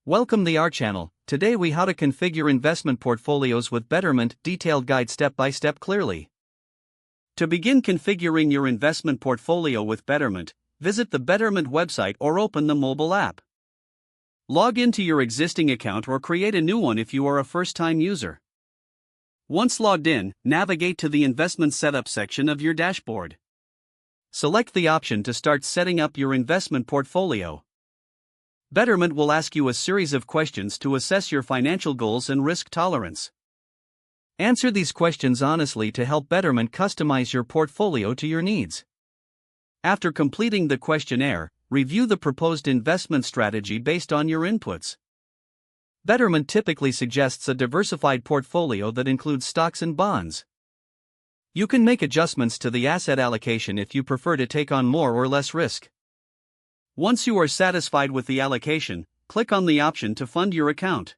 Welcome to our channel. Today we how to configure investment portfolios with Betterment, detailed guide step by step clearly. To begin configuring your investment portfolio with Betterment, visit the Betterment website or open the mobile app. Log into your existing account or create a new one if you are a first-time user. Once logged in, navigate to the investment setup section of your dashboard. Select the option to start setting up your investment portfolio. Betterment will ask you a series of questions to assess your financial goals and risk tolerance. Answer these questions honestly to help Betterment customize your portfolio to your needs. After completing the questionnaire, review the proposed investment strategy based on your inputs. Betterment typically suggests a diversified portfolio that includes stocks and bonds. You can make adjustments to the asset allocation if you prefer to take on more or less risk. Once you are satisfied with the allocation, click on the option to fund your account.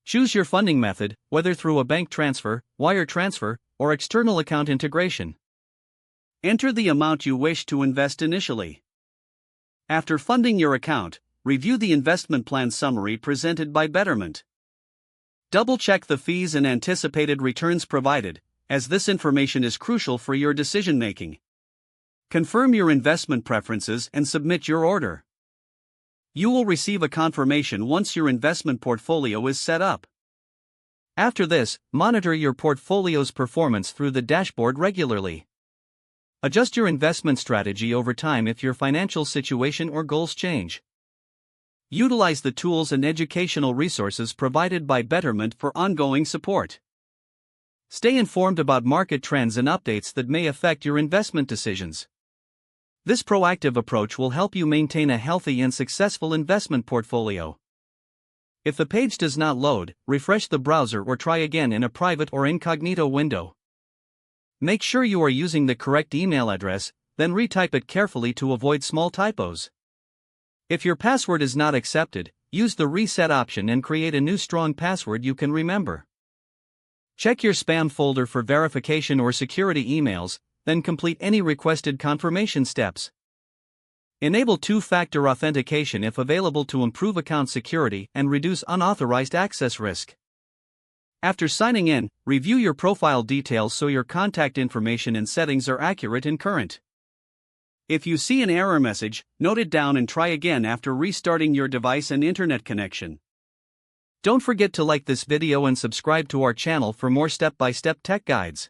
Choose your funding method, whether through a bank transfer, wire transfer, or external account integration. Enter the amount you wish to invest initially. After funding your account, review the investment plan summary presented by Betterment. Double-check the fees and anticipated returns provided, as this information is crucial for your decision-making. Confirm your investment preferences and submit your order. You will receive a confirmation once your investment portfolio is set up. After this, monitor your portfolio's performance through the dashboard regularly. Adjust your investment strategy over time if your financial situation or goals change. Utilize the tools and educational resources provided by Betterment for ongoing support. Stay informed about market trends and updates that may affect your investment decisions. This proactive approach will help you maintain a healthy and successful investment portfolio. If the page does not load, refresh the browser or try again in a private or incognito window. Make sure you are using the correct email address, then retype it carefully to avoid small typos. If your password is not accepted, use the reset option and create a new strong password you can remember. Check your spam folder for verification or security emails, then complete any requested confirmation steps. Enable two-factor authentication if available to improve account security and reduce unauthorized access risk. After signing in, review your profile details so your contact information and settings are accurate and current. If you see an error message, note it down and try again after restarting your device and internet connection. Don't forget to like this video and subscribe to our channel for more step-by-step tech guides.